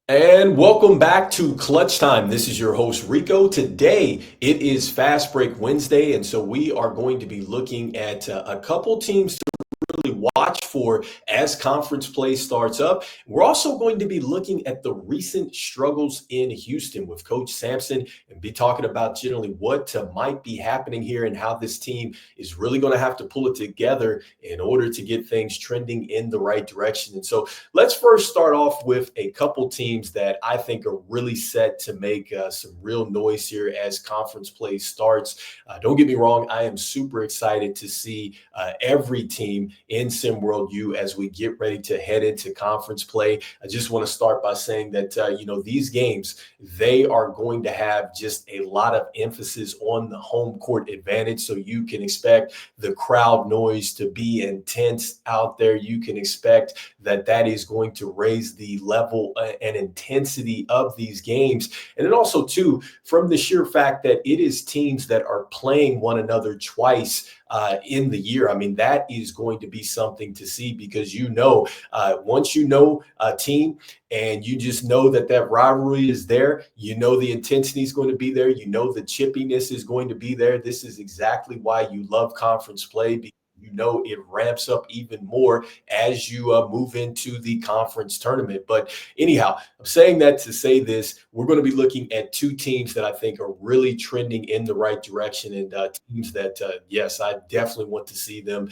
And welcome back to Clutch Time. This is your host, Rico. Today, it is Fast Break Wednesday, and so we are going to be looking at a couple teams to really watch for as conference play starts up. We're also going to be looking at the recent struggles in Houston with Coach Sampson and be talking about generally what might be happening here and how this team is really going to have to pull it together in order to get things trending in the right direction. And so let's first start off with a couple teams that I think are really set to make some real noise here as conference play starts. Don't get me wrong, I am super excited to see every team in SimWorld U as we get ready to head into conference play. I just want to start by saying that, these games, they are going to have just a lot of emphasis on the home court advantage. So you can expect the crowd noise to be intense out there. You can expect that is going to raise the level and intensity of these games. And then also, too, from the sheer fact that it is teams that are playing one another twice in the year. I mean, that is going to be something to see because once you know a team and you just know that rivalry is there, the intensity is going to be there, the chippiness is going to be there. This is exactly why you love conference play because it ramps up even more as you move into the conference tournament. But anyhow, I'm saying that to say this, we're going to be looking at two teams that I think are really trending in the right direction and teams that, yes, I definitely want to see them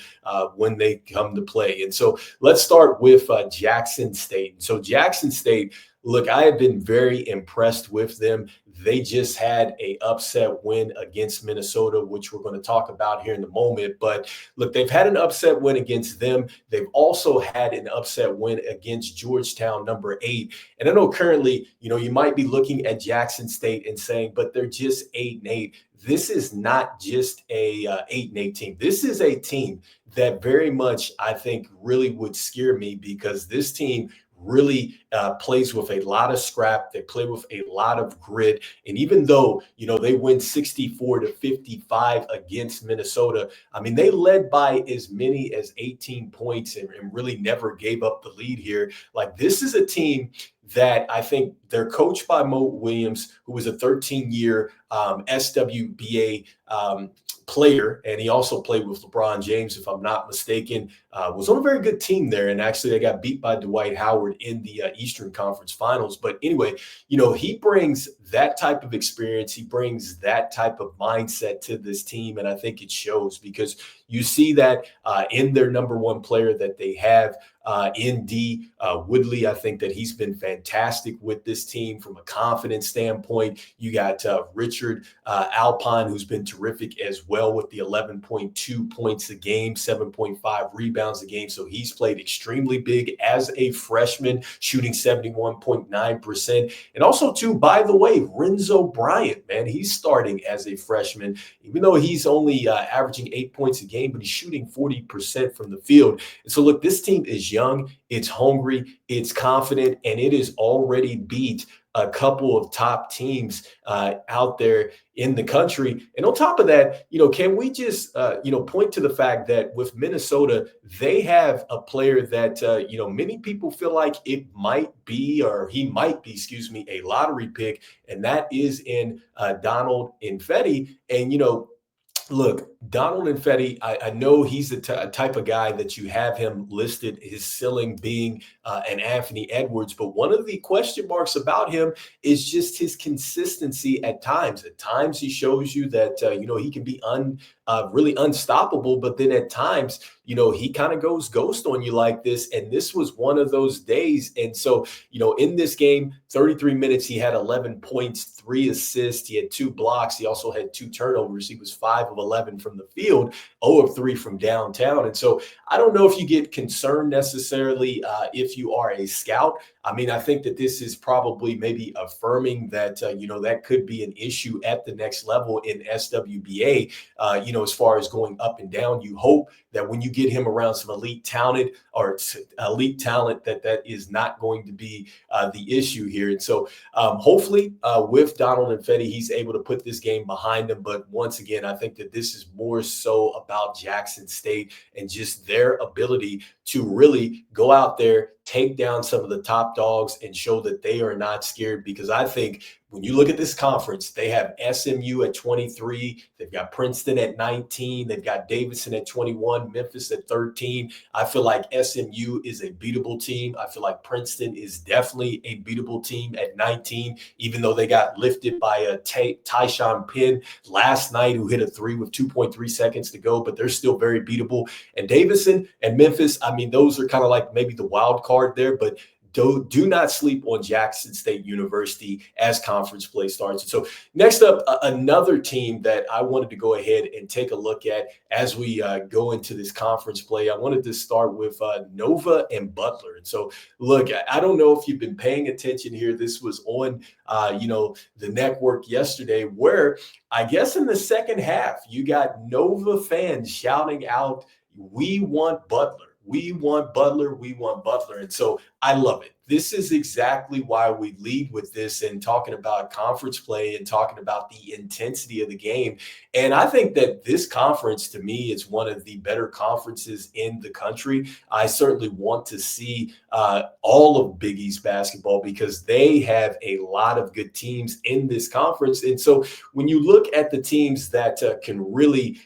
when they come to play. And so let's start with Jackson State. So Jackson State, look, I have been very impressed with them. They just had a upset win against Minnesota, which we're going to talk about here in a moment. But look, they've had an upset win against them. They've also had an upset win against Georgetown, number 8. And I know currently, you might be looking at Jackson State and saying, but they're just 8-8. This is not just a 8-8 team. This is a team that very much, I think, really would scare me because this team really plays with a lot of scrap. They play with a lot of grit. And even though, they win 64-55 against Minnesota, I mean, they led by as many as 18 points and really never gave up the lead here. Like, this is a team that I think they're coached by Mo Williams, who was a 13-year SWBA player, and he also played with LeBron James, if I'm not mistaken. Was on a very good team there, and actually they got beat by Dwight Howard in the Eastern Conference Finals. But anyway, he brings that type of experience. He brings that type of mindset to this team, and I think it shows because you see that in their number one player that they have, in D. Woodley. I think that he's been fantastic with this team from a confidence standpoint. You got Richard Alpine, who's been terrific as well with the 11.2 points a game, 7.5 rebounds a game. So he's played extremely big as a freshman, shooting 71.9%. And also, too, by the way, Renzo Bryant, man, he's starting as a freshman, even though he's only averaging 8 points a game, but he's shooting 40% from the field. And so, look, this team is young, it's hungry, it's confident, and it has already beat a couple of top teams out there in the country. And on top of that, can we just, point to the fact that with Minnesota, they have a player that, many people feel like it might be, or he might be, a lottery pick, and that is in Donald Infetti. And, look, Donald Infetti, I know he's a type of guy that you have him listed, his ceiling being an Anthony Edwards. But one of the question marks about him is just his consistency at times. At times, he shows you that, he can be really unstoppable. But then at times, he kind of goes ghost on you like this. And this was one of those days. And so, in this game, 33 minutes, he had 11 points, 3 assists. He had 2 blocks. He also had 2 turnovers. He was 5 of 11 from the field, 0 of 3 from downtown. And so I don't know if you get concerned necessarily if you are a scout. I mean, I think that this is probably maybe affirming that, that could be an issue at the next level in SWBA, as far as going up and down. You hope that when you get him around some elite talent that is not going to be the issue here. And so hopefully with Donald Infetti, he's able to put this game behind him. But once again, I think that this is more so about Jackson State and just their ability to really go out there, take down some of the top dogs and show that they are not scared. Because I think when you look at this conference, they have SMU at 23, they've got Princeton at 19, they've got Davidson at 21, Memphis at 13. I feel like SMU is a beatable team. I feel like Princeton is definitely a beatable team at 19, even though they got lifted by a Tyshawn Penn last night, who hit a three with 2.3 seconds to go, but they're still very beatable. And Davidson and Memphis, I mean, those are kind of like maybe the wild card there, but do not sleep on Jackson State University as conference play starts. And so next up, another team that I wanted to go ahead and take a look at as we go into this conference play. I wanted to start with Nova and Butler. And so, look, I don't know if you've been paying attention here. This was on, the network yesterday, where I guess in the second half, you got Nova fans shouting out, "We want Butler. We want Butler. We want Butler." And so I love it. This is exactly why we lead with this and talking about conference play and talking about the intensity of the game. And I think that this conference, to me, is one of the better conferences in the country. I certainly want to see all of Big East basketball because they have a lot of good teams in this conference. And so when you look at the teams that can really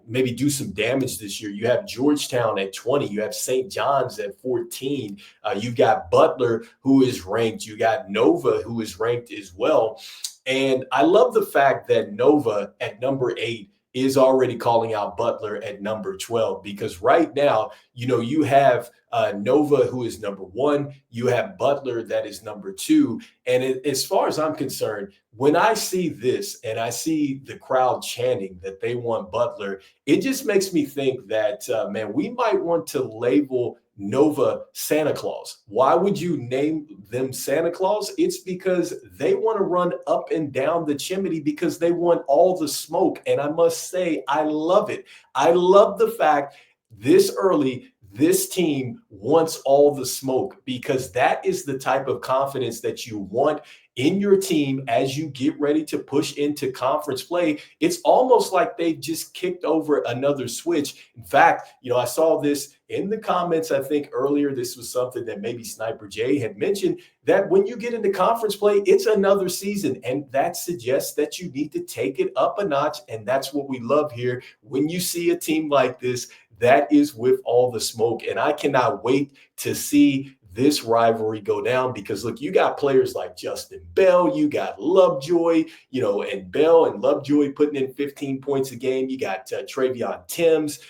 maybe do some damage this year, you have Georgetown at 20, you have St. John's at 14, you've got Butler, who is ranked, you got Nova, who is ranked as well. And I love the fact that Nova at number 8 is already calling out Butler at number 12, because right now, you have Nova, who is number 1, you have Butler that is number 2. And as far as I'm concerned, when I see this and I see the crowd chanting that they want Butler, it just makes me think that, man, we might want to label Nova Santa Claus. Why would you name them Santa Claus? It's because they want to run up and down the chimney because they want all the smoke. And I must say, I love it. I love the fact this early, this team wants all the smoke, because that is the type of confidence that you want in your team as you get ready to push into conference play. It's almost like they've just kicked over another switch. In fact, I saw this in the comments, I think earlier. This was something that maybe Sniper J had mentioned, that when you get into conference play, it's another season. And that suggests that you need to take it up a notch. And that's what we love here. When you see a team like this, that is with all the smoke. And I cannot wait to see this rivalry go down, because look, you got players like Justin Bell, you got Lovejoy, and Bell and Lovejoy putting in 15 points a game. You got Travion Timms,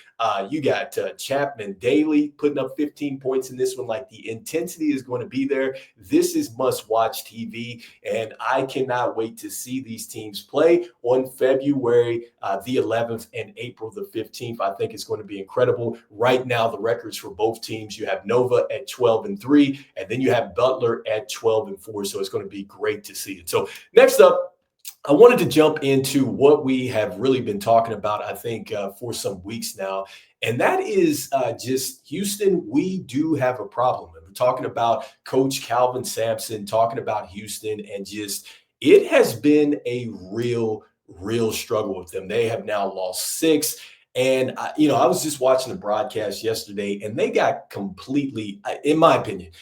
you got Chapman Daly putting up 15 points in this one. Like, the intensity is going to be there. This is must-watch TV, and I cannot wait to see these teams play on February the 11th and April the 15th. I think it's going to be incredible. Right now, the records for both teams, you have Nova at 12-3, and then you have Butler at 12-4. So it's going to be great to see it. So next up, I wanted to jump into what we have really been talking about, I think, for some weeks now, and that is just Houston. We do have a problem. And we're talking about Coach Calvin Sampson, talking about Houston, and just it has been a real struggle with them. They have now lost 6. And, I was just watching the broadcast yesterday, and they got completely, in my opinion,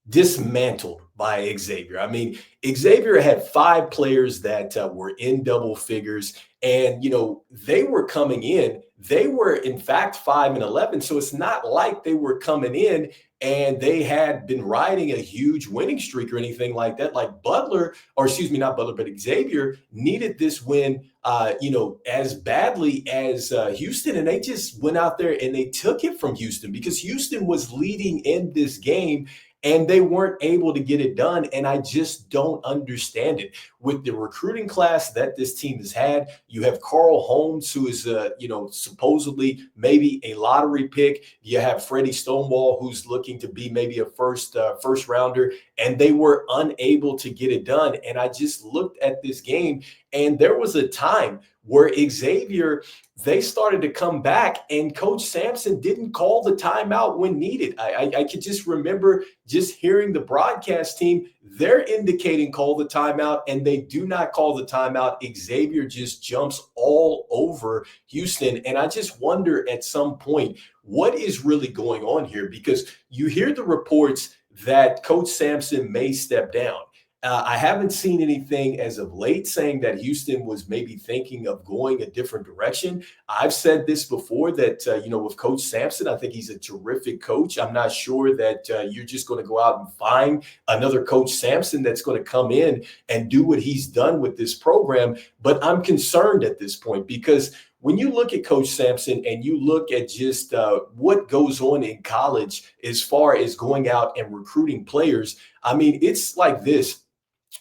dismantled by Xavier. I mean, Xavier had 5 players that were in double figures, and they were coming in. They were in fact 5-11, so it's not like they were coming in and they had been riding a huge winning streak or anything like that. Like Butler, or excuse me, not Butler, but Xavier needed this win, as badly as Houston, and they just went out there and they took it from Houston, because Houston was leading in this game and they weren't able to get it done. And I just don't understand it. With the recruiting class that this team has had, you have Carl Holmes, who is, supposedly maybe a lottery pick. You have Freddie Stonewall, who's looking to be maybe a first rounder, and they were unable to get it done. And I just looked at this game, and there was a time where Xavier, they started to come back, and Coach Sampson didn't call the timeout when needed. I could just remember just hearing the broadcast team, they're indicating call the timeout, and they do not call the timeout. Xavier just jumps all over Houston. And I just wonder at some point, what is really going on here? Because you hear the reports that Coach Sampson may step down. I haven't seen anything as of late saying that Houston was maybe thinking of going a different direction. I've said this before that, with Coach Sampson, I think he's a terrific coach. I'm not sure that you're just going to go out and find another Coach Sampson that's going to come in and do what he's done with this program. But I'm concerned at this point because when you look at Coach Sampson and you look at just what goes on in college as far as going out and recruiting players, I mean, it's like this.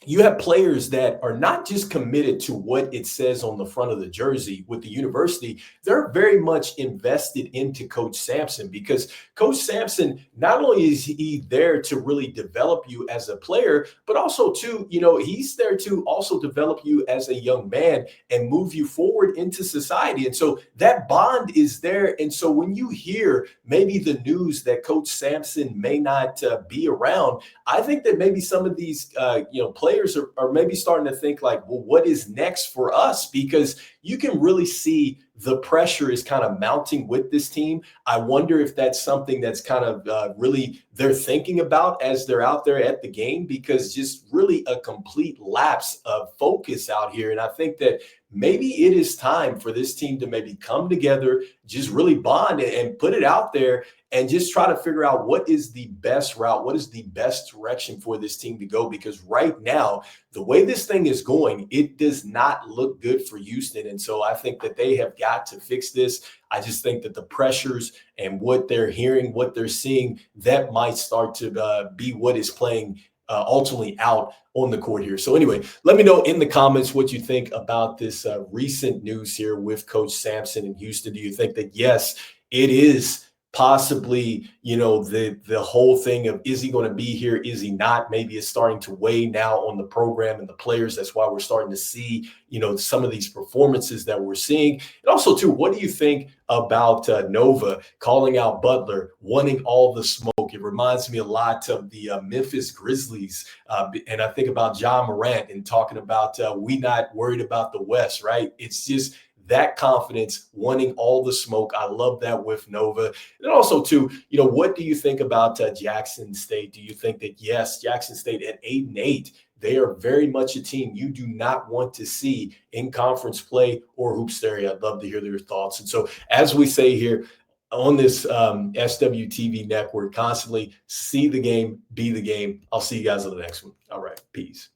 You have players that are not just committed to what it says on the front of the jersey with the university. They're very much invested into Coach Sampson because Coach Sampson, not only is he there to really develop you as a player, but also to, he's there to also develop you as a young man and move you forward into society. And so that bond is there. And so when you hear maybe the news that Coach Sampson may not be around, I think that maybe some of these, players are maybe starting to think like, well, what is next for us? Because you can really see the pressure is kind of mounting with this team. I wonder if that's something that's kind of really they're thinking about as they're out there at the game, because just really a complete lapse of focus out here. And I think that maybe it is time for this team to maybe come together, just really bond and put it out there and just try to figure out what is the best route, what is the best direction for this team to go. Because right now, the way this thing is going, it does not look good for Houston. And so I think that they have got to fix this. I just think that the pressures and what they're hearing, what they're seeing, that might start to be what is playing ultimately out on the court here. So anyway, let me know in the comments what you think about this recent news here with Coach Sampson in Houston. Do you think that, yes, it is possibly, the whole thing of, is he going to be here? Is he not? Maybe it's starting to weigh now on the program and the players. That's why we're starting to see, some of these performances that we're seeing. And also, too, what do you think about Nova calling out Butler, wanting all the smoke? It reminds me a lot of the Memphis Grizzlies. And I think about John Morant and talking about we not worried about the West, right? It's just that confidence, wanting all the smoke. I love that with Nova. And also, too, what do you think about Jackson State? Do you think that, yes, Jackson State at 8-8, they are very much a team you do not want to see in conference play or hoops area? I'd love to hear your thoughts. And so, as we say here on this SWTV network, constantly see the game, be the game. I'll see you guys on the next one. All right. Peace.